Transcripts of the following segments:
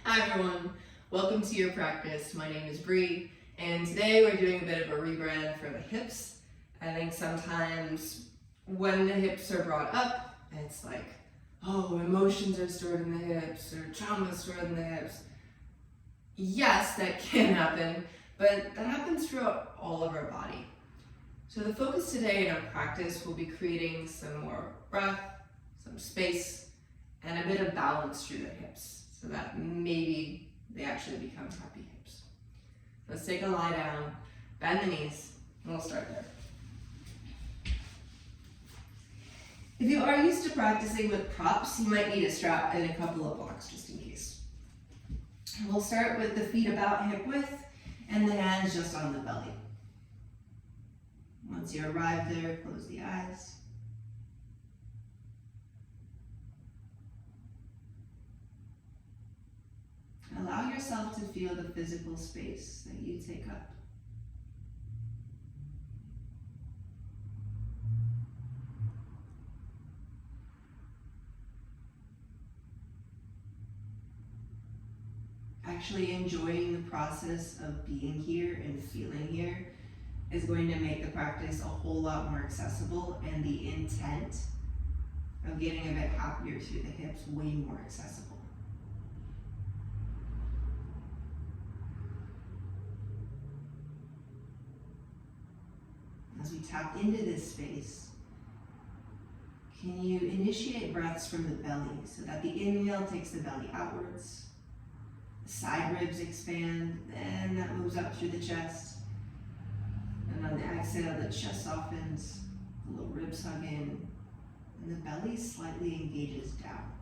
Hi everyone, welcome to your practice. My name is Bree, and today we're doing a bit of a rebrand for the hips. I think sometimes when the hips are brought up, it's like, oh, emotions are stored in the hips, or trauma is stored in the hips. Yes, that can happen, but that happens throughout all of our body. So the focus today in our practice will be creating some more breath, some space, and a bit of balance through the hips, so that maybe they actually become happy hips. Let's take a lie down, bend the knees, and we'll start there. If you are used to practicing with props, you might need a strap and a couple of blocks just in case. We'll start with the feet about hip width and the hands just on the belly. Once you arrive there, close the eyes. Allow yourself to feel the physical space that you take up. Actually enjoying the process of being here and feeling here is going to make the practice a whole lot more accessible, and the intent of getting a bit happier through the hips way more accessible. As we tap into this space, can you initiate breaths from the belly so that the inhale takes the belly outwards, the side ribs expand, then that moves up through the chest, and on the exhale the chest softens, the low ribs hug in, and the belly slightly engages down.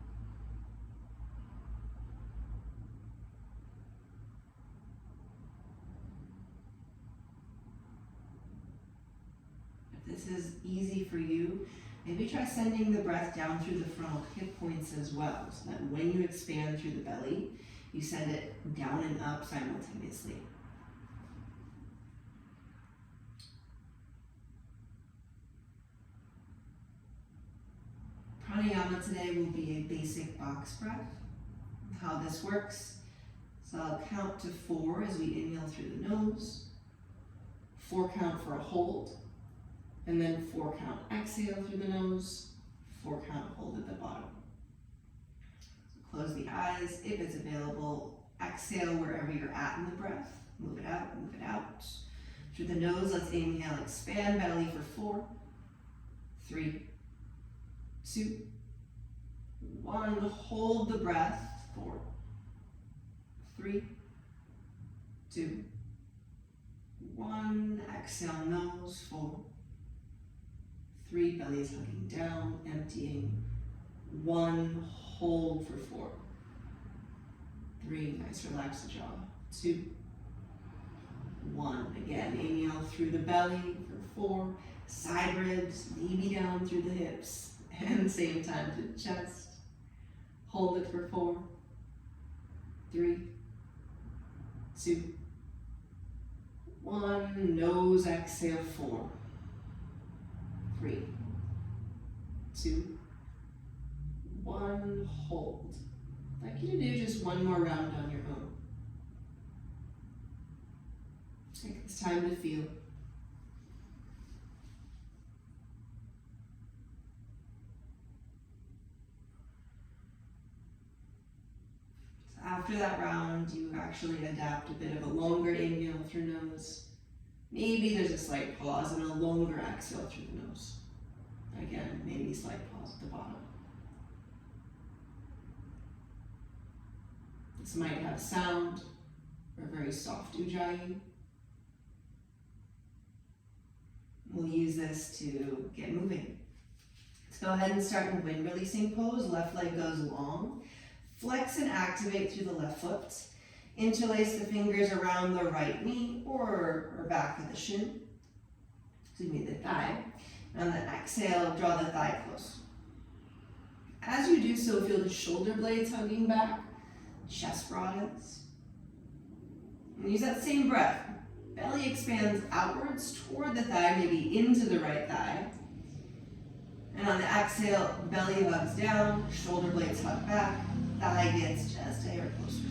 This is easy for you, maybe try sending the breath down through the frontal hip points as well, so that when you expand through the belly, you send it down and up simultaneously. Pranayama today will be a basic box breath. How this works, so I'll count to 4 as we inhale through the nose, 4 count for a hold, and then 4 count exhale through the nose, 4 count hold at the bottom. So close the eyes if it's available. Exhale wherever you're at in the breath. Move it out, move it out. Through the nose, let's inhale, expand belly for 4, 3, 2, 1. Hold the breath. 4, 3, 2, 1. Exhale, nose, 4, 3, belly is hugging down, emptying. 1, hold for 4. 3, nice, relax the jaw. 2, 1. Again, inhale through the belly for 4. Side ribs, maybe down through the hips. And same time to the chest. Hold it for 4, 3, 2, 1. Nose, exhale, 4, 3, 2, 1. Hold. I'd like you to do just one more round on your own. Take this time to feel. So after that round, you actually adapt a bit of a longer inhale through nose. Maybe there's a slight pause and a longer exhale through the nose. Again, maybe slight pause at the bottom. This might have sound or a very soft ujjayi. We'll use this to get moving. Let's go ahead and start in wind releasing pose. Left leg goes long. Flex and activate through the left foot. Interlace the fingers around the right knee or back of the shin. Excuse me, the thigh. And then exhale, draw the thigh close. As you do so, feel the shoulder blades hugging back, chest broadens. And use that same breath. Belly expands outwards toward the thigh, maybe into the right thigh. And on the exhale, belly hugs down, shoulder blades hug back, thigh gets just a hair closer.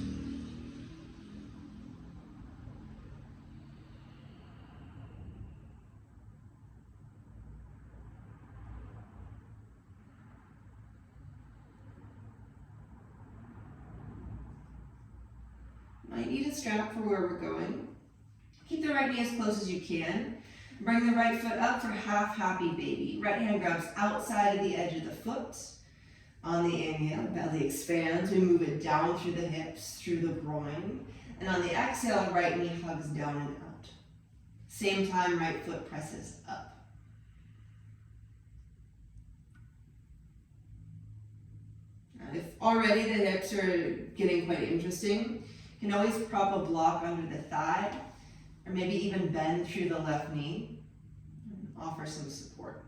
Might need a strap for where we're going. Keep the right knee as close as you can. Bring the right foot up for half happy baby. Right hand grabs outside of the edge of the foot. On the inhale, belly expands. We move it down through the hips, through the groin. And on the exhale, right knee hugs down and out. Same time, right foot presses up. If already the hips are getting quite interesting, you can always prop a block under the thigh, or maybe even bend through the left knee and offer some support.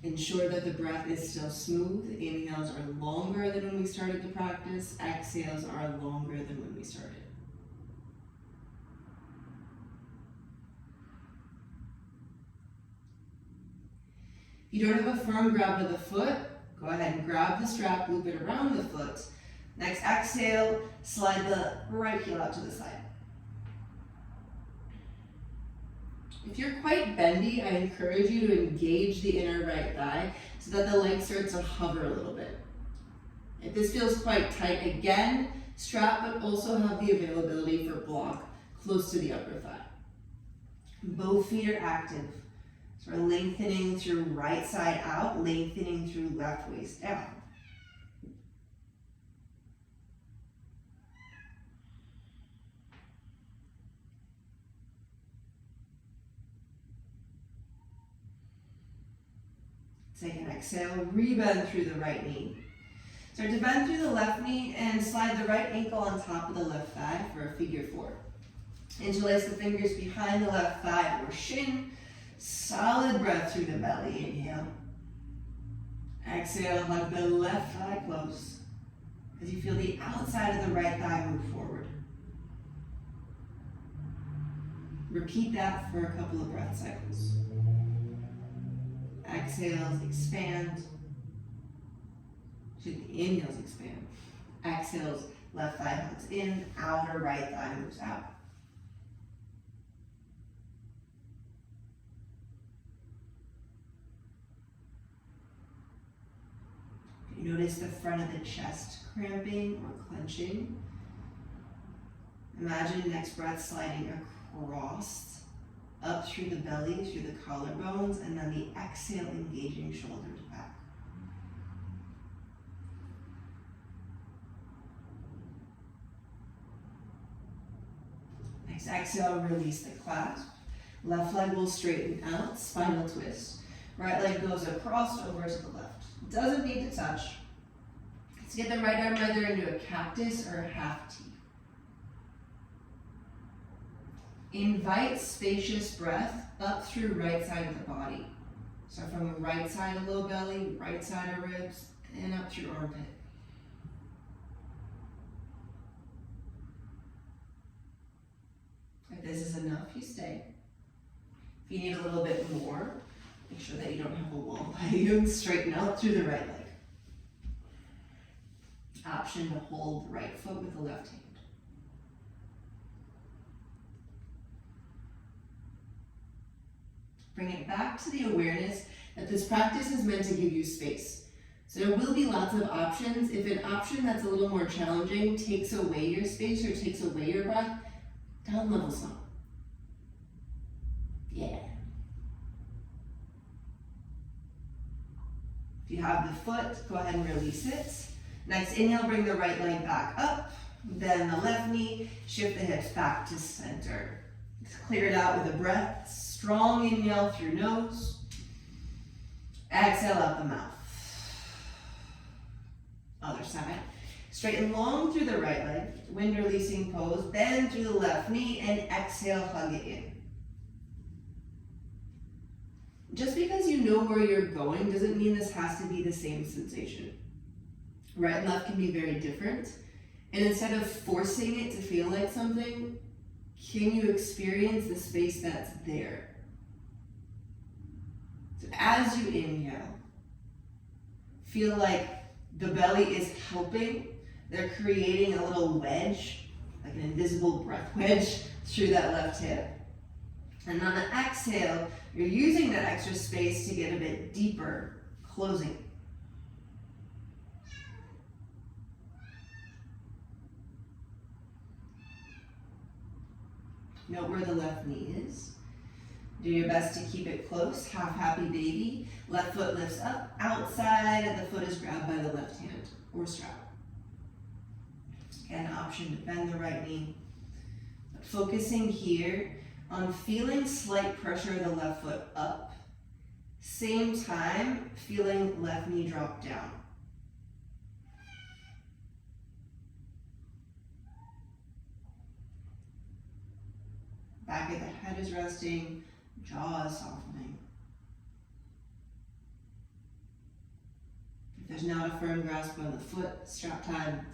Ensure that the breath is still smooth. Inhales are longer than when we started the practice. Exhales are longer than when we started. If you don't have a firm grab of the foot, go ahead and grab the strap, loop it around the foot. Next exhale, slide the right heel out to the side. If you're quite bendy, I encourage you to engage the inner right thigh so that the leg starts to hover a little bit. If this feels quite tight, again, strap, but also have the availability for block close to the upper thigh. Both feet are active. So we're lengthening through right side out, lengthening through left waist down. Take an exhale, rebend through the right knee. Start to bend through the left knee and slide the right ankle on top of the left thigh for a figure four. Interlace the fingers behind the left thigh or shin. Solid breath through the belly. Inhale. Exhale, hug the left thigh close as you feel the outside of the right thigh move forward. Repeat that for a couple of breath cycles. Exhales, expand. Inhales, expand. Exhales, left thigh hugs in, outer right thigh moves out. You notice the front of the chest cramping or clenching. Imagine next breath sliding across, up through the belly, through the collarbones, and then the exhale engaging shoulder to back. Next exhale, release the clasp. Left leg will straighten out, spinal twist. Right leg goes across over to the left. Doesn't need to touch. Let's get the right arm either into a cactus or a half T. Invite spacious breath up through right side of the body. So from the right side of low belly, right side of ribs, and up through armpit. If this is enough, you stay. If you need a little bit more, make sure that you don't have a wall by you and straighten out through the right leg. Option to hold the right foot with the left hand. Bring it back to the awareness that this practice is meant to give you space. So there will be lots of options. If an option that's a little more challenging takes away your space or takes away your breath, down level some. Yeah. If you have the foot, go ahead and release it. Next inhale, bring the right leg back up. Then the left knee, shift the hips back to center. Clear it out with a breath. Strong inhale through nose. Exhale out the mouth. Other side. Straighten long through the right leg. Wind releasing pose. Bend through the left knee and exhale, hug it in. Just because you know where you're going doesn't mean this has to be the same sensation. Right and left can be very different. And instead of forcing it to feel like something, can you experience the space that's there? So as you inhale, feel like the belly is helping. They're creating a little wedge, like an invisible breath wedge through that left hip. And on the exhale, you're using that extra space to get a bit deeper, closing. Note where the left knee is. Do your best to keep it close, half happy baby. Left foot lifts up, outside of the foot is grabbed by the left hand or strap. Again, option to bend the right knee. But focusing here on feeling slight pressure of the left foot up. Same time, feeling left knee drop down. Back of the head is resting, jaw is softening. If there's not a firm grasp on the foot, strap time.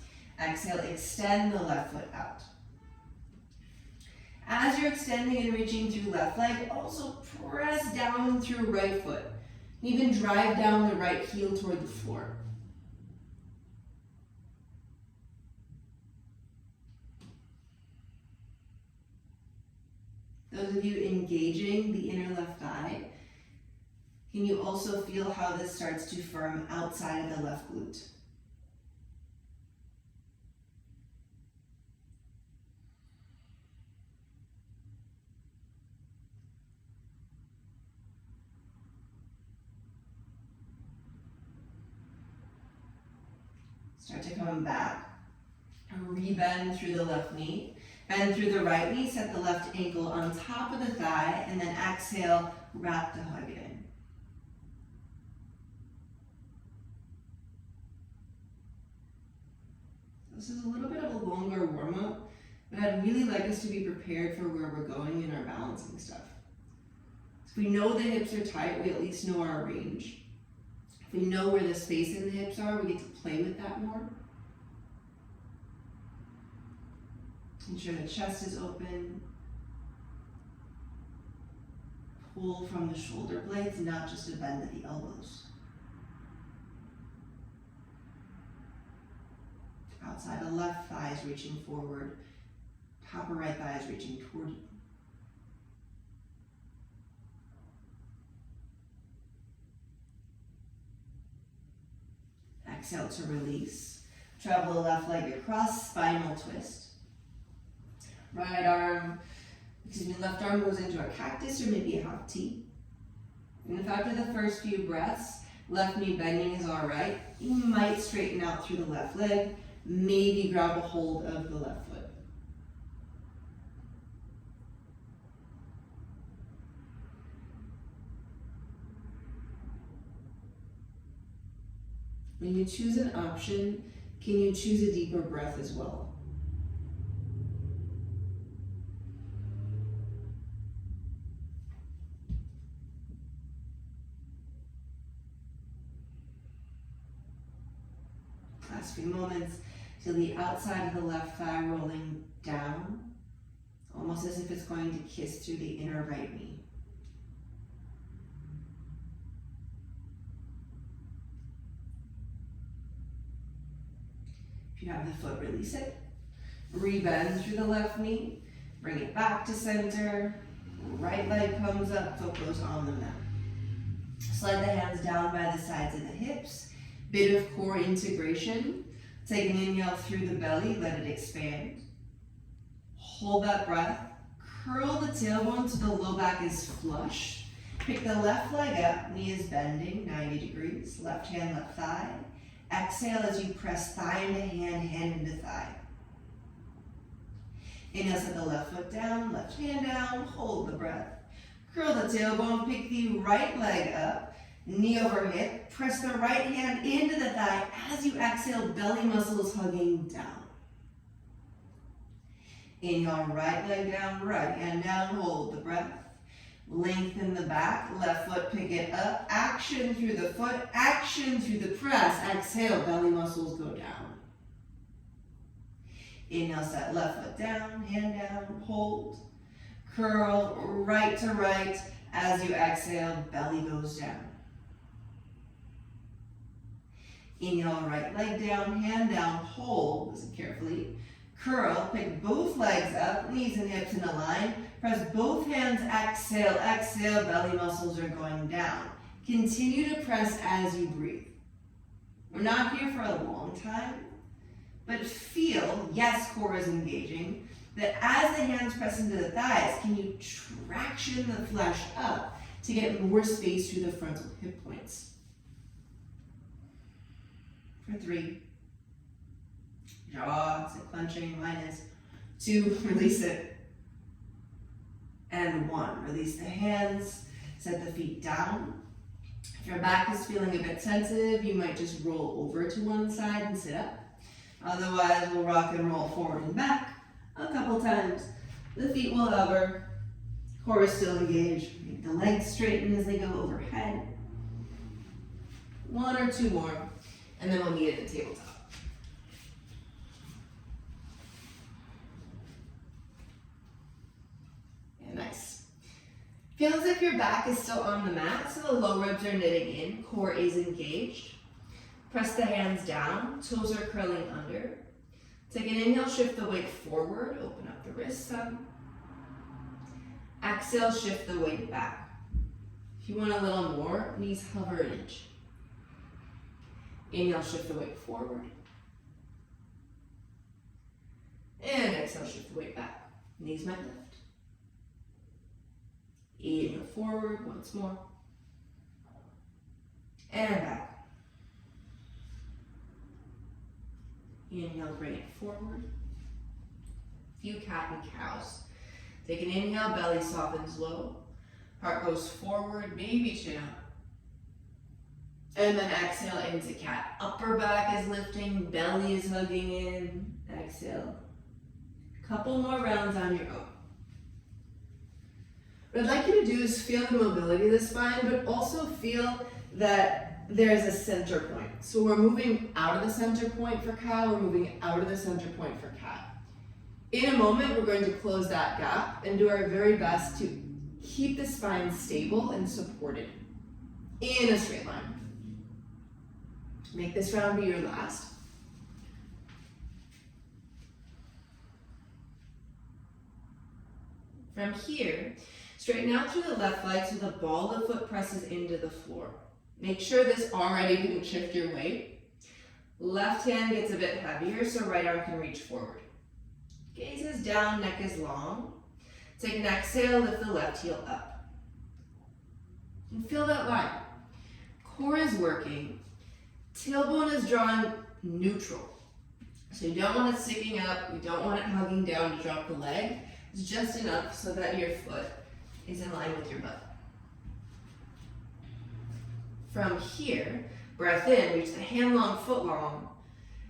Exhale, extend the left foot out. As you're extending and reaching through left leg, also press down through right foot. Even drive down the right heel toward the floor. Those of you engaging the inner left thigh, can you also feel how this starts to firm outside of the left glute? Start to come back, re-bend through the left knee, bend through the right knee, set the left ankle on top of the thigh, and then exhale, wrap the hug in. This is a little bit of a longer warm-up, but I'd really like us to be prepared for where we're going in our balancing stuff. If we know the hips are tight, we at least know our range. If we know where the space in the hips are, we get to play with that more. Ensure the chest is open. Pull from the shoulder blades, not just a bend at the elbows. Outside of left thigh is reaching forward. Top of right thigh is reaching toward you. Exhale to release. Travel the left leg across, spinal twist. Left arm goes into a cactus or maybe a half T. And if after the first few breaths, left knee bending is all right, you might straighten out through the left leg, maybe grab a hold of the left foot. When you choose an option, can you choose a deeper breath as well? Last few moments, feel the outside of the left thigh rolling down, almost as if it's going to kiss through the inner right knee. If you have the foot, release it. Re-bend through the left knee, bring it back to center, right leg comes up, foot goes on the mat. Slide the hands down by the sides of the hips. Bit of core integration. Take an inhale through the belly, let it expand. Hold that breath. Curl the tailbone so the low back is flush. Pick the left leg up, knee is bending 90 degrees. Left hand, left thigh. Exhale as you press thigh into hand, hand into thigh. Inhale, set the left foot down, left hand down, hold the breath. Curl the tailbone, pick the right leg up, knee over hip, press the right hand into the thigh. As you exhale, belly muscles hugging down. Inhale, right leg down, right hand down, hold the breath. Lengthen the back, left foot, pick it up. Action through the foot, action through the press. Exhale, belly muscles go down. Inhale, set left foot down, hand down, hold. Curl right to right. As you exhale, belly goes down. Inhale, right leg down, hand down, hold. Listen carefully. Curl, pick both legs up, knees and hips in a line. Press both hands, exhale, exhale, belly muscles are going down. Continue to press as you breathe. We're not here for a long time, but feel, yes, core is engaging, that as the hands press into the thighs, can you traction the flesh up to get more space through the frontal hip points? For 3. Jaw, so clenching, minus. 2, release it. And 1, release the hands, set the feet down. If your back is feeling a bit sensitive, you might just roll over to one side and sit up. Otherwise, we'll rock and roll forward and back a couple times. The feet will hover, core is still engaged. Make the legs straighten as they go overhead. 1 or 2 more, and then we'll meet at the tabletop. Yeah, nice. Feel as if your back is still on the mat, so the low ribs are knitting in, core is engaged. Press the hands down, toes are curling under. Take an inhale, shift the weight forward, open up the wrists some. Exhale, shift the weight back. If you want a little more, knees hover an inch. Inhale, shift the weight forward. And exhale, shift the weight back. Knees might lift. Inhale forward, once more. And back. Inhale, bring it forward. Few cat and cows. Take an inhale, belly softens low. Heart goes forward, maybe chin up. And then exhale into cat. Upper back is lifting, belly is hugging in. Exhale. Couple more rounds on your own. What I'd like you to do is feel the mobility of the spine, but also feel that there's a center point. So we're moving out of the center point for cow, we're moving out of the center point for cat. In a moment, we're going to close that gap and do our very best to keep the spine stable and supported in a straight line. Make this round be your last. From here, straighten out through the left leg so the ball of the foot presses into the floor. Make sure this already didn't shift your weight. Left hand gets a bit heavier, so right arm can reach forward. Gaze is down, neck is long. Take an exhale, lift the left heel up. And feel that line. Core is working. Tailbone is drawing neutral. So you don't want it sticking up, you don't want it hugging down to drop the leg. It's just enough so that your foot is in line with your butt. From here, breath in, reach the hand long, foot long,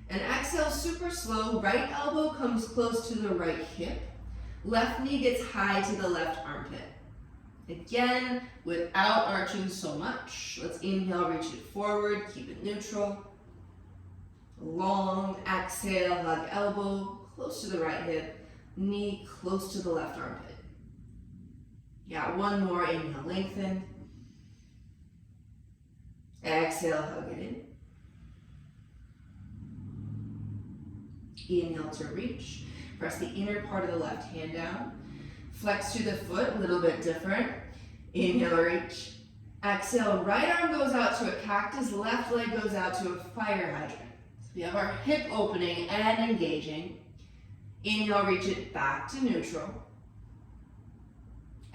and exhale super slow. Right elbow comes close to the right hip. Left knee gets high to the left armpit. Again, without arching so much. Let's inhale, reach it forward, keep it neutral. Long exhale, hug elbow, close to the right hip, knee close to the left armpit. Yeah, one more, inhale, lengthen. Exhale, hug it in. Inhale to reach. Press the inner part of the left hand down. Flex through the foot, a little bit different. Inhale, reach. Exhale, right arm goes out to a cactus, left leg goes out to a fire hydrant. So we have our hip opening and engaging. Inhale, reach it back to neutral.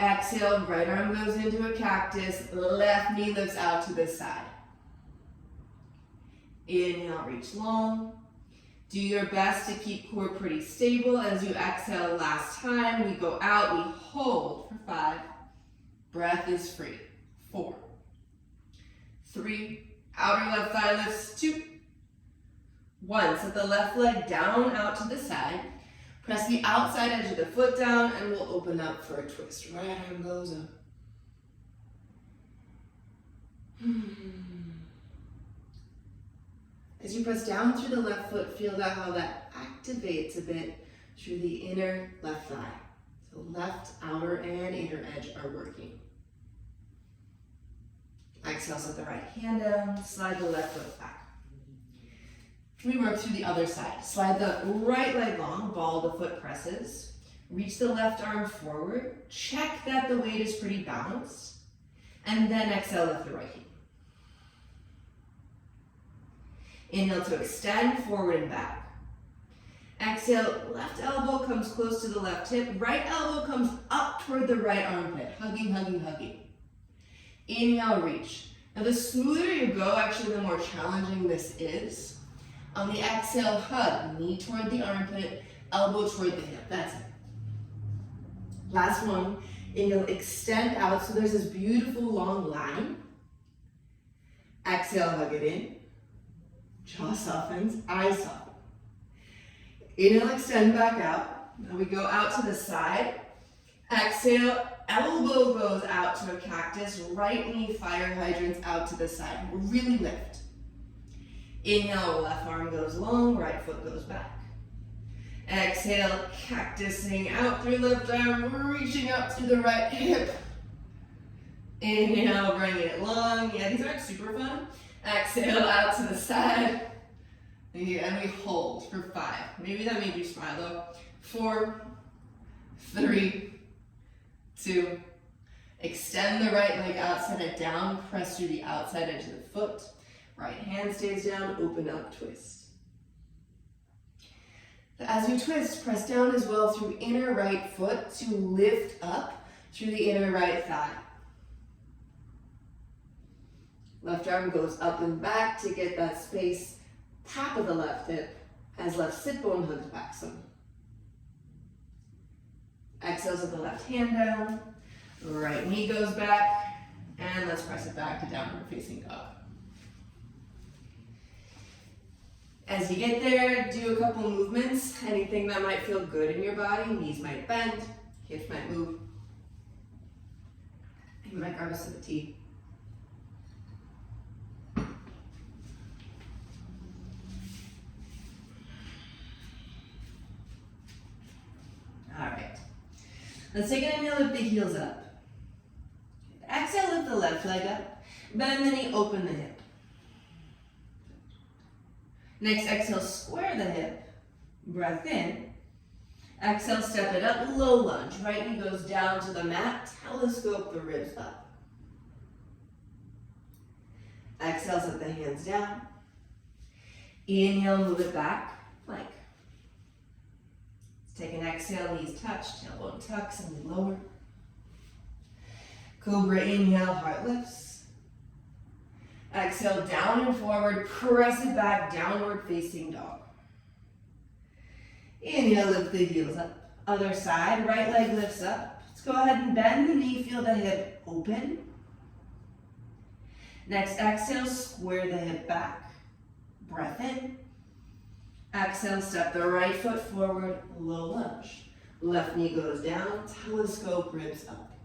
Exhale, right arm goes into a cactus, left knee lifts out to the side. Inhale, reach long. Do your best to keep core pretty stable. As you exhale last time, we go out, we hold for 5. Breath is free. 4, 3, outer left thigh lifts, 2, 1. Set the left leg down out to the side. Press the outside edge of the foot down and we'll open up for a twist. Right arm goes up. As you press down through the left foot, feel that how that activates a bit through the inner left thigh. So left outer and inner edge are working. Exhale, set the right hand down, slide the left foot back. We work through the other side. Slide the right leg long, ball the foot presses. Reach the left arm forward. Check that the weight is pretty balanced. And then exhale, lift the right heel. Inhale to extend forward and back. Exhale. exhale, left elbow comes close to the left hip, right elbow comes up toward the right armpit, hugging, hugging, hugging. Inhale, reach. Now the smoother you go, actually the more challenging this is. On the exhale, hug, knee toward the armpit, elbow toward the hip, that's it. Last one, inhale, extend out, so there's this beautiful long line. Exhale, hug it in. Jaw softens, eyes soften. Inhale, extend back out. Now we go out to the side. Exhale, elbow goes out to a cactus, right knee fire hydrants out to the side. Really lift. Inhale, left arm goes long, right foot goes back. Exhale, cactusing out through left arm, reaching up to the right hip. Inhale, bringing it long. Yeah, these aren't super fun. Exhale, out to the side. And we hold for 5. Maybe that made you smile though. 4, 3, 2. Extend the right leg out, set it down, press through the outside edge of the foot. Right hand stays down, open up, twist. As you twist, press down as well through inner right foot to lift up through the inner right thigh. Left arm goes up and back to get that space, top of the left hip, as left sit bone hugs back some. Exhale with the left hand down, right knee goes back, and let's press it back to downward facing dog. As you get there, do a couple movements. Anything that might feel good in your body. Knees might bend, hips might move. You might grab a sip of tea. All right. Let's take an inhale, lift the heels up. Exhale, lift the left leg up. Bend the knee, open the hip. Next, exhale, square the hip, breath in. Exhale, step it up, low lunge. Right knee goes down to the mat, telescope the ribs up. Exhale, set the hands down. Inhale, move it back, plank. Let's take an exhale, knees touch, tailbone tucks, and we lower. Cobra, inhale, heart lifts. Exhale, down and forward, press it back, downward facing dog. Inhale, lift the heels up. Other side, right leg lifts up. Let's go ahead and bend the knee, feel the hip open. Next, exhale, square the hip back. Breath in. Exhale, step the right foot forward, low lunge. Left knee goes down, telescope ribs up.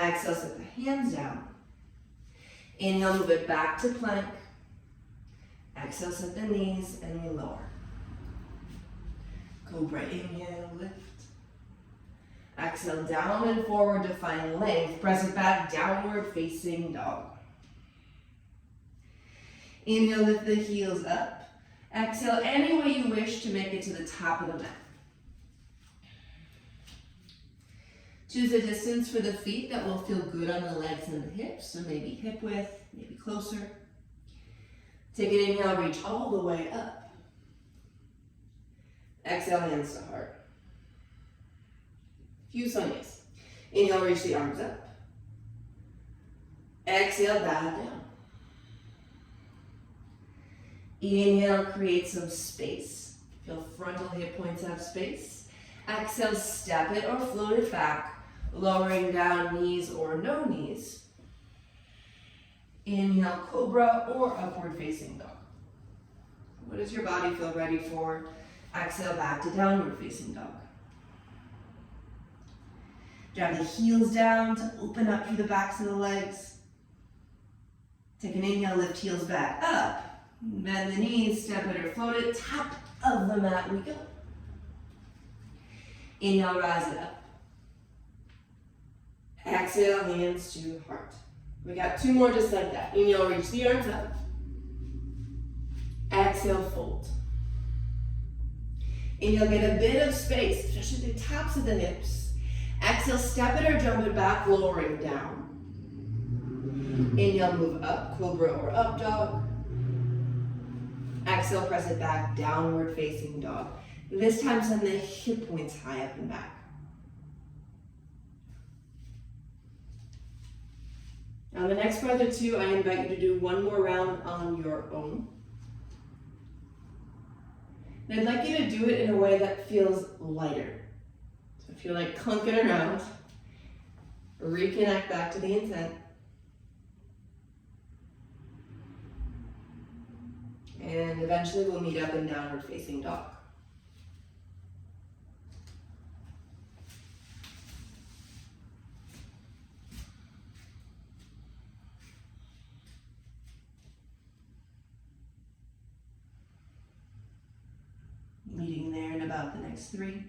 Exhale, set the hands down. Inhale, move it back to plank. Exhale, set the knees, and we lower. Cobra, inhale, lift. Exhale, down and forward to find length. Press it back, downward facing dog. Inhale, lift the heels up. Exhale, any way you wish to make it to the top of the mat. Choose a distance for the feet that will feel good on the legs and the hips, so maybe hip width, maybe closer. Take an inhale, reach all the way up. Exhale, hands to heart. Few sanyas. Inhale, reach the arms up. Exhale, bow down. Inhale, create some space. Feel frontal hip points have space. Exhale, step it or float it back. Lowering down, knees or no knees. Inhale, cobra or upward facing dog. What does your body feel ready for? Exhale, back to downward facing dog. Drag the heels down to open up through the backs of the legs. Take an inhale, lift heels back up. Bend the knees, step it or float it. Top of the mat we go. Inhale, rise it up. Exhale, hands to heart. We got 2 more just like that. Inhale, reach the arms up. Exhale, fold. Inhale, get a bit of space, especially the tops of the hips. Exhale, step it or jump it back, lowering down. Inhale, move up, cobra or up dog. Exhale, press it back, downward facing dog. This time send the hip points high up and back. Now the next breath or two, I invite you to do one more round on your own. And I'd like you to do it in a way that feels lighter. So if you're like clunking around, reconnect back to the intent. And eventually we'll meet up in downward facing dog. Meeting there in about the next 3,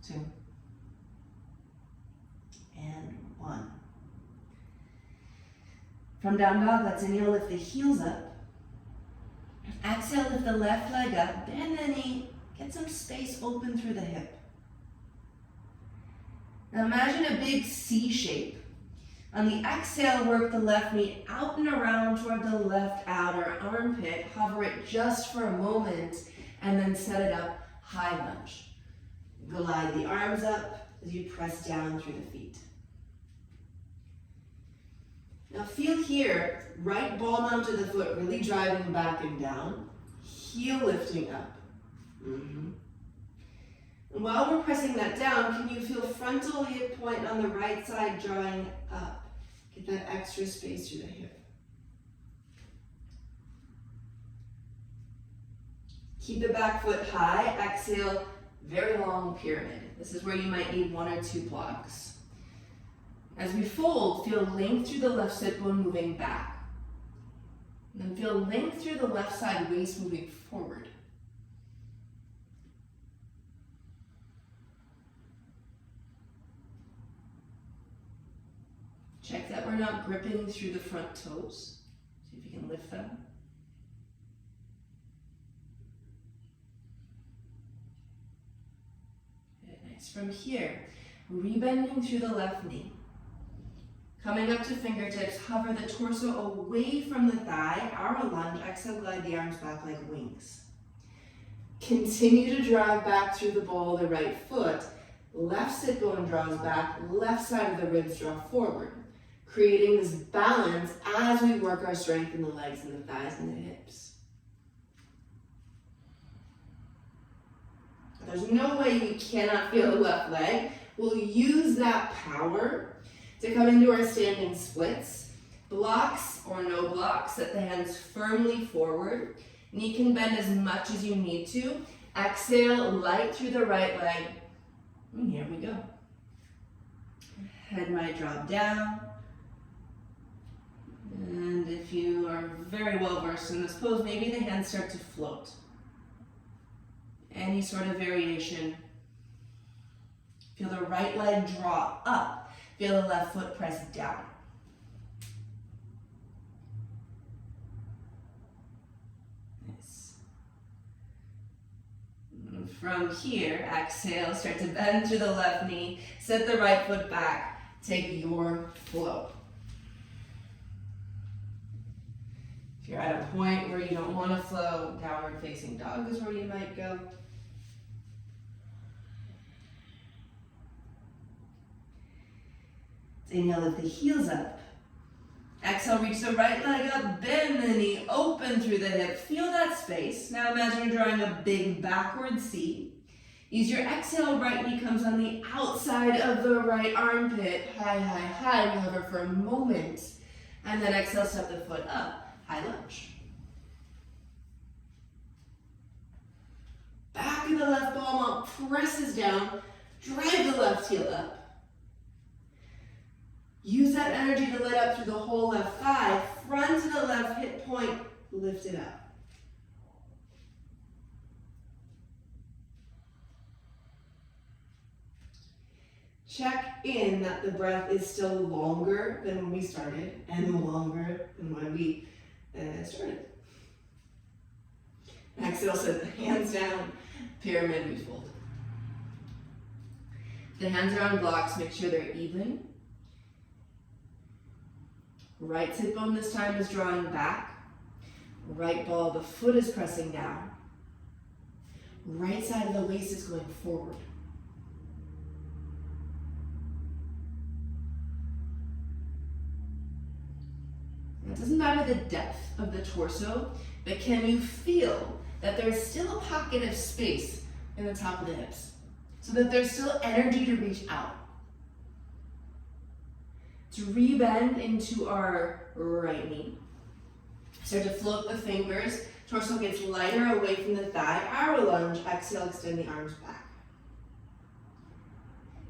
2, and 1. From down dog, let's inhale, lift the heels up. Exhale, lift the left leg up, bend the knee, get some space open through the hip. Now imagine a big C shape. On the exhale, work the left knee out and around toward the left outer armpit. Hover it just for a moment, and then set it up, high lunge. Glide the arms up as you press down through the feet. Now feel here, right ball mount to the foot, really driving back and down. Heel lifting up. And while we're pressing that down, can you feel frontal hip point on the right side drawing up? Get that extra space through the hip. Keep the back foot high. Exhale, very long pyramid. This is where you might need 1 or 2 blocks. As we fold, feel length through the left sit bone moving back. And then feel length through the left side waist moving forward. Check that we're not gripping through the front toes. See if you can lift them. Good, nice. From here, rebending through the left knee. Coming up to fingertips, hover the torso away from the thigh. Our lunge, exhale, glide the arms back like wings. Continue to drive back through the ball of the right foot. Left sit bone draws back, left side of the ribs draw forward, creating this balance as we work our strength in the legs and the thighs and the hips. There's no way we cannot feel the left leg. We'll use that power to come into our standing splits. Blocks or no blocks, set the hands firmly forward. Knee can bend as much as you need to. Exhale, light through the right leg. And here we go. Head might drop down. And if you are very well versed in this pose, maybe the hands start to float. Any sort of variation. Feel the right leg draw up. Feel the left foot press down. Nice. From here, exhale, start to bend through the left knee. Set the right foot back. Take your flow. If you're at a point where you don't want to flow, downward facing dog is where you might go. Inhale, lift the heels up. Exhale, reach the right leg up, bend the knee, open through the hip. Feel that space. Now imagine you're drawing a big backward C. Use your exhale, right knee comes on the outside of the right armpit. High, high, high. We hover for a moment. And then exhale, step the foot up. High lunge. Back of the left ball mount presses down. Drive the left heel up. Use that energy to let up through the whole left thigh. Front to the left hip point. Lift it up. Check in that the breath is still longer than when we started and longer than when we started. Exhale, set the hands down, pyramid, we fold. The hands are on blocks, make sure they're even. Right sit bone this time is drawing back. Right ball of the foot is pressing down. Right side of the waist is going forward. Now, it doesn't matter the depth of the torso, but can you feel that there's still a pocket of space in the top of the hips, so that there's still energy to reach out? To rebend into our right knee. Start to float the fingers. Torso gets lighter away from the thigh. Arrow lunge. Exhale, extend the arms back.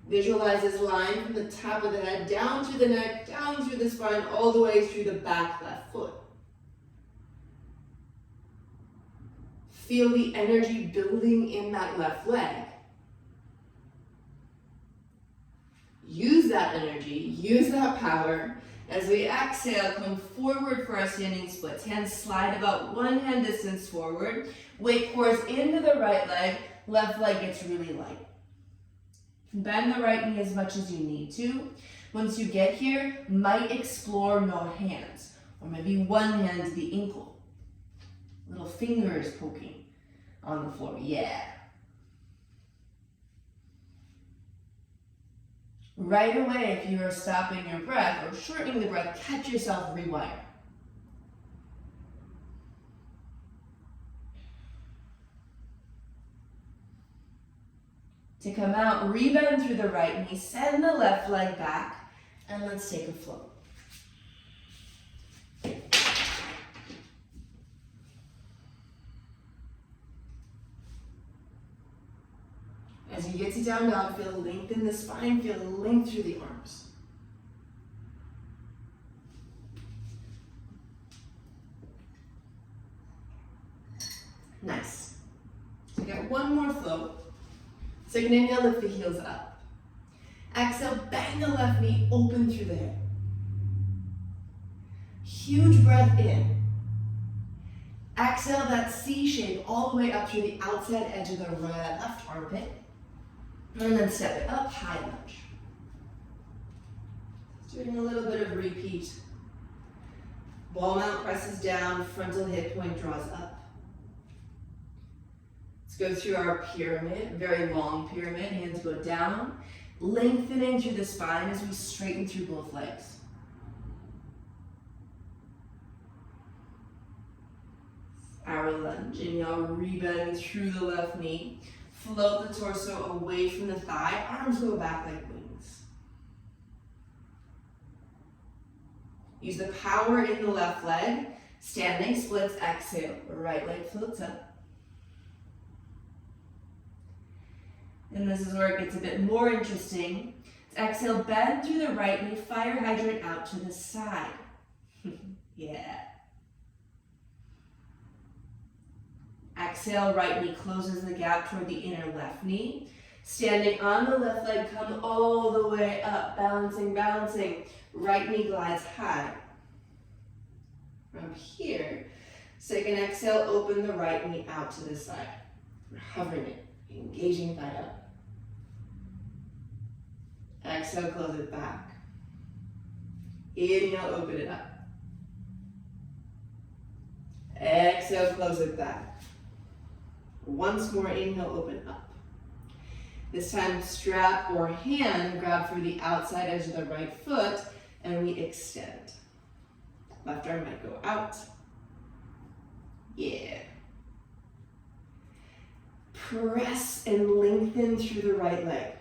Visualize this line from the top of the head down through the neck, down through the spine, all the way through the back left foot. Feel the energy building in that left leg. Use that energy, use that power. As we exhale, come forward for our standing splits. Hands slide about 1 hand distance forward. Weight pours into the right leg. Left leg gets really light. Bend the right knee as much as you need to. Once you get here, might explore no hands. Or maybe one hand to the ankle. Little fingers poking on the floor. Yeah. Right away, if you are stopping your breath or shortening the breath, catch yourself, rewire. To come out, rebend through the right knee, send the left leg back, and let's take a float. As you get to down dog, feel length in the spine, feel length through the arms. Nice. So get one more float. Second inhale, lift the heels up. Exhale, bang the left knee open through the hip. Huge breath in. Exhale that C shape all the way up through the outside edge of the left armpit. And then step it up, high lunge. Doing a little bit of repeat. Ball mount presses down, frontal hip point draws up. Let's go through our pyramid, very long pyramid. Hands go down, lengthening through the spine as we straighten through both legs. Arrow lunge, inhale, rebend through the left knee. Float the torso away from the thigh. Arms go back like wings. Use the power in the left leg. Standing splits, exhale. Right leg floats up. And this is where it gets a bit more interesting. Exhale, bend through the right knee. Fire hydrant out to the side. Yeah. Exhale, right knee closes the gap toward the inner left knee. Standing on the left leg, come all the way up, balancing, balancing. Right knee glides high. From here, second exhale, open the right knee out to the side. We're hovering it, engaging thigh up. Exhale, close it back. Inhale, open it up. Exhale, close it back. Once more, inhale, open up. This time, strap or hand grab through the outside edge of the right foot, and we extend. Left arm might go out. Yeah. Press and lengthen through the right leg.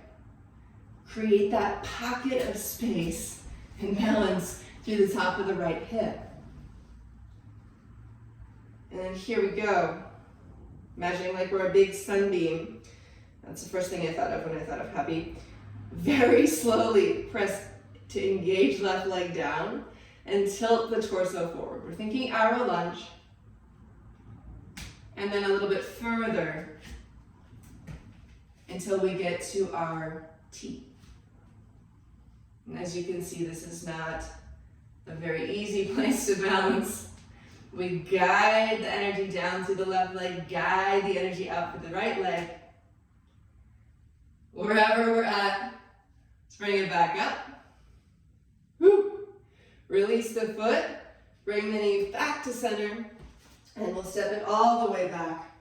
Create that pocket of space and balance through the top of the right hip. And then here we go. Imagining like we're a big sunbeam. That's the first thing I thought of when I thought of happy. Very slowly press to engage left leg down and tilt the torso forward. We're thinking arrow lunge. And then a little bit further until we get to our T. And as you can see, this is not a very easy place to balance. We guide the energy down through the left leg, guide the energy out for the right leg. Wherever we're at, let's bring it back up. Woo. Release the foot, bring the knee back to center, and we'll step it all the way back.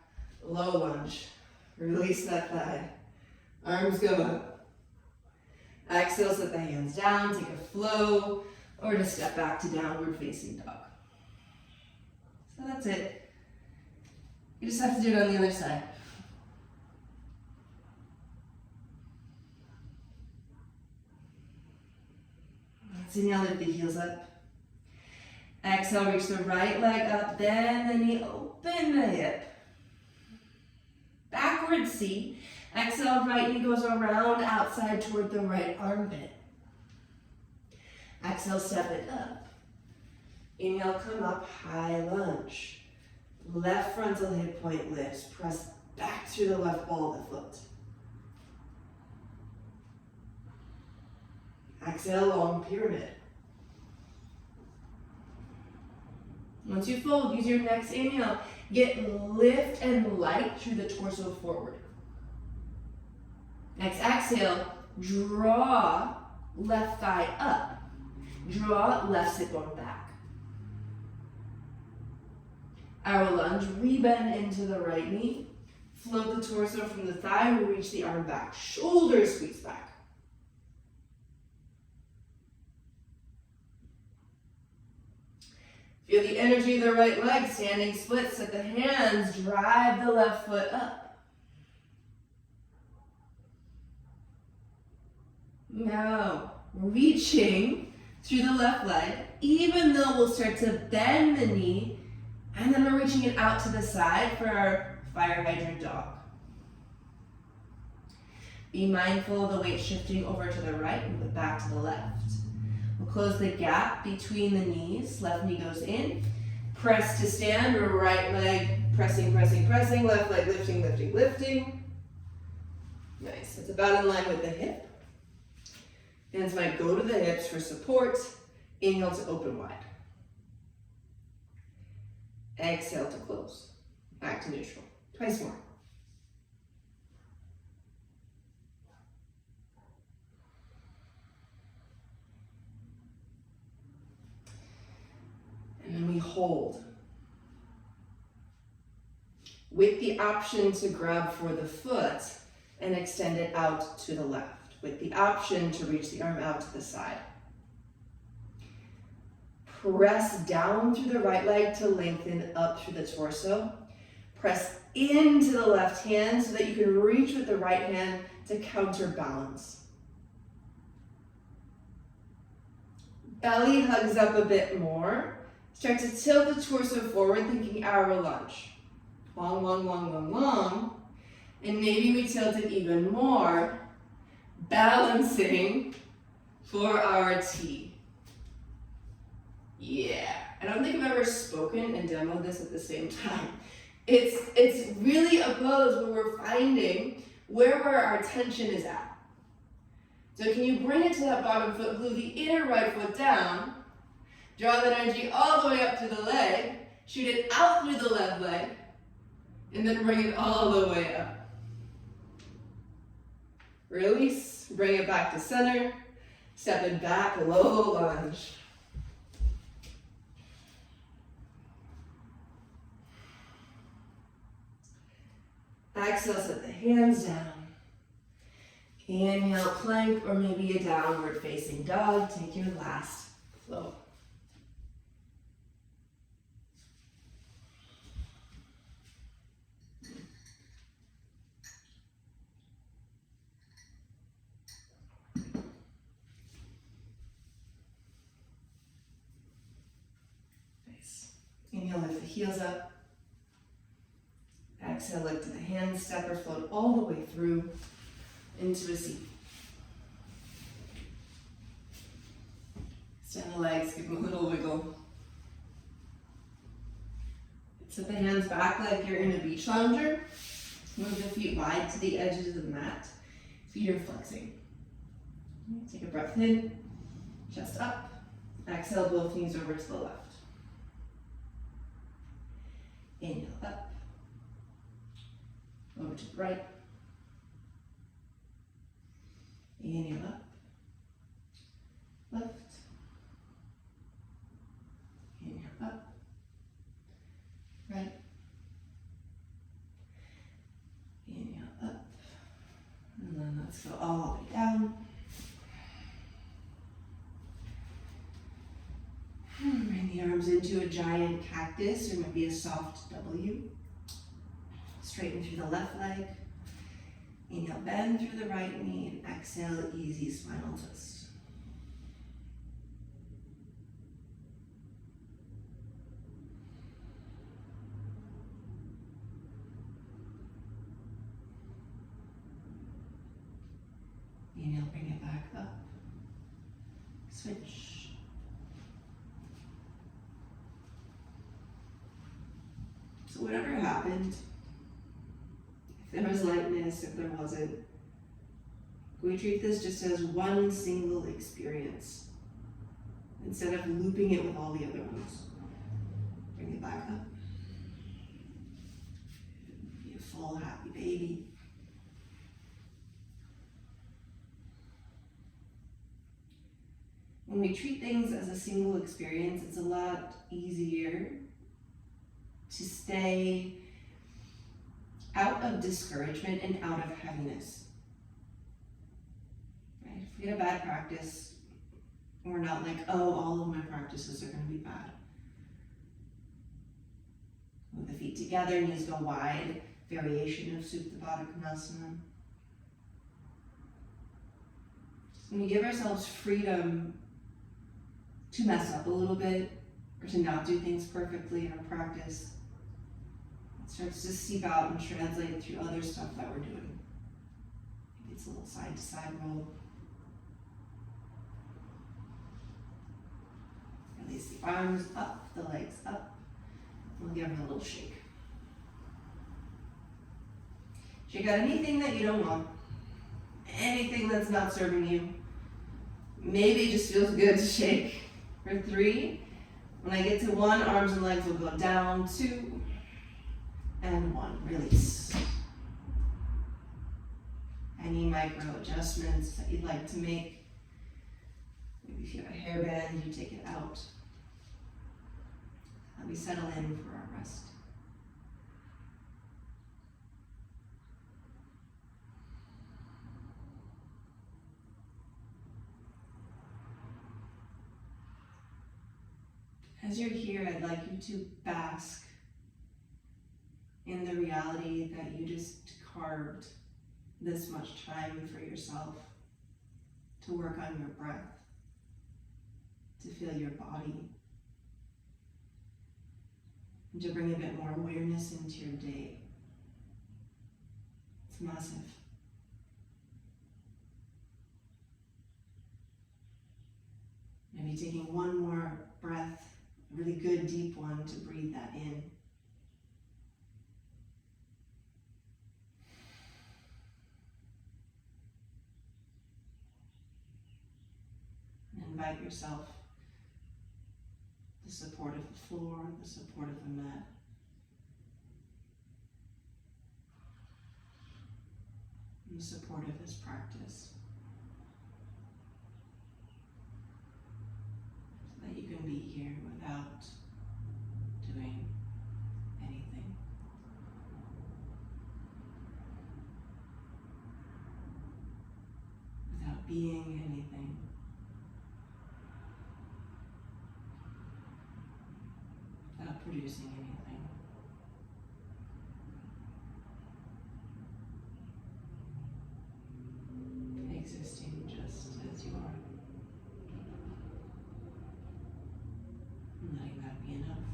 Low lunge. Release that thigh. Arms go up. Exhale, set the hands down, take a flow, or just step back to downward facing dog. So that's it. You just have to do it on the other side. Let's inhale, lift the heels up. Exhale, reach the right leg up, bend the knee, open the hip. Backward C. Exhale, right knee goes around outside toward the right armpit. Exhale, step it up. Inhale, come up, high lunge. Left frontal hip point lifts. Press back through the left ball of the foot. Exhale, long pyramid. Once you fold, use your next inhale. Get lift and light through the torso forward. Next exhale, draw left thigh up. Draw left sit bone back. Arrow lunge, rebend into the right knee. Float the torso from the thigh, reach the arm back. Shoulders squeeze back. Feel the energy of the right leg, standing split, set the hands, drive the left foot up. Now, reaching through the left leg, even though we'll start to bend the knee, and then we're reaching it out to the side for our fire hydrant dog. Be mindful of the weight shifting over to the right and the back to the left. We'll close the gap between the knees. Left knee goes in. Press to stand, right leg pressing, pressing, pressing. Left leg lifting, lifting, lifting. Nice. It's about in line with the hip. Hands might go to the hips for support. Inhale to open wide. Exhale to close. Back to neutral. Twice more. And then we hold. With the option to grab for the foot and extend it out to the left. With the option to reach the arm out to the side. Press down through the right leg to lengthen up through the torso. Press into the left hand so that you can reach with the right hand to counterbalance. Belly hugs up a bit more. Start to tilt the torso forward, thinking arrow lunge. Long, long, long, long, long. And maybe we tilt it even more, balancing for our T. Yeah, I don't think I've ever spoken and demoed this at the same time. It's really a pose where we're finding where our tension is at. So can you bring it to that bottom foot, glue the inner right foot down, draw that energy all the way up to the leg, shoot it out through the left leg, and then bring it all the way up. Release, bring it back to center, step it back, low lunge. Exhale, set the hands down. Inhale, plank, or maybe a downward facing dog. Take your last flow. Nice. Inhale, lift the heels up. Exhale, lift to the hands, step or float all the way through into a seat. Extend the legs, give them a little wiggle. Set the hands back like you're in a beach lounger. Move the feet wide to the edges of the mat. Feet are flexing. Take a breath in, chest up. Exhale, both knees over to the left. Inhale up. Over to the right. Inhale up. Left. So all the way down. Bring the arms into a giant cactus or maybe a soft W. Straighten through the left leg. Inhale, bend through the right knee, and exhale, easy spinal twist. Inhale, bring it back up. Switch. So whatever happened, if there was lightness, if there wasn't, we treat this just as one single experience instead of looping it with all the other ones. Bring it back up. Be a full, happy baby. When we treat things as a single experience, it's a lot easier to stay out of discouragement and out of heaviness. Right? If we get a bad practice, we're not like, oh, all of my practices are going to be bad. Move the feet together, knees go wide, variation of Supta Baddha Konasana. When we give ourselves freedom to mess up a little bit or to not do things perfectly in our practice, it starts to seep out and translate through other stuff that we're doing. Maybe it's a little side to side roll. Release the arms up, the legs up. We'll give them a little shake. Shake out anything that you don't want, anything that's not serving you. Maybe it just feels good to shake. For 3, when I get to 1, arms and legs will go down, 2, and 1. Release. Any micro adjustments that you'd like to make. Maybe if you have a hairband, you take it out. And we settle in for our rest. As you're here, I'd like you to bask in the reality that you just carved this much time for yourself to work on your breath, to feel your body, and to bring a bit more awareness into your day. It's massive. Maybe taking one more breath, a really good deep one, to breathe that in. And invite yourself the support of the floor, the support of the mat. And the support of this practice. So that you can be here without doing anything. Without being anything. Without producing anything. Existing just as you are. And letting that be enough.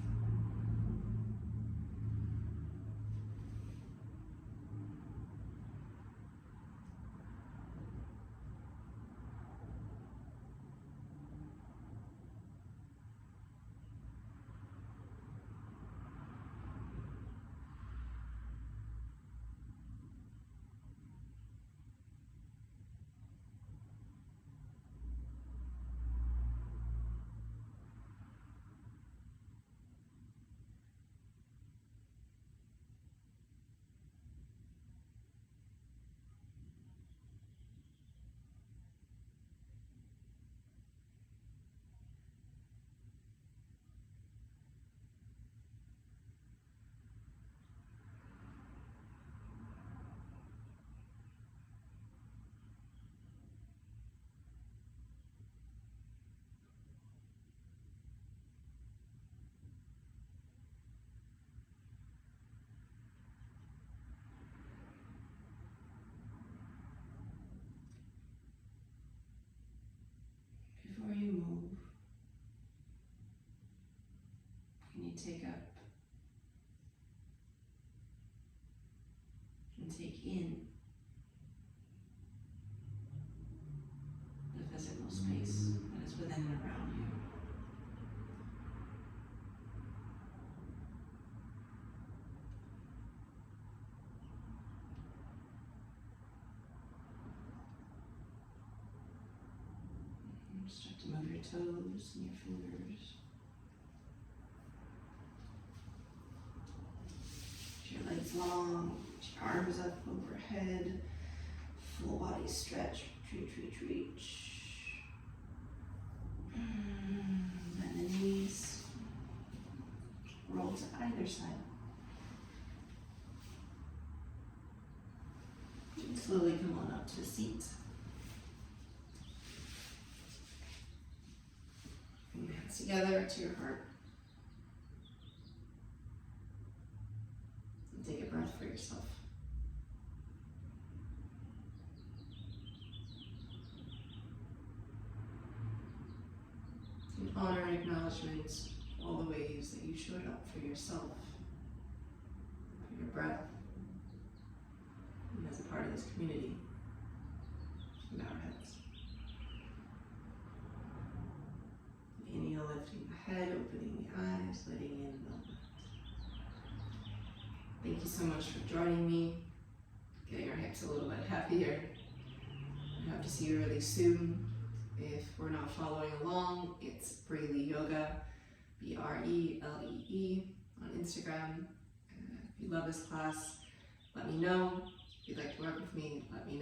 you take up and take in the physical space that is within and around you. Start to move your toes and your fingers. Get your legs long, get your arms up overhead, full body stretch, reach. Bend the knees, roll to either side. And slowly come on up to a seat. Bring your hands together to your heart. And take a breath for yourself. And honor and acknowledgement for all the ways that you showed up for yourself, for your breath, and as a part of this community. Bow our heads. Inhale, lifting the head, opening the eyes, letting in the breath. Thank you so much for joining me, getting our hips a little bit happier. I hope to see you really soon. If we're not following along, it's Breely Yoga, BRELEE on Instagram. If you love this class, let me know. If you'd like to work with me, let me know.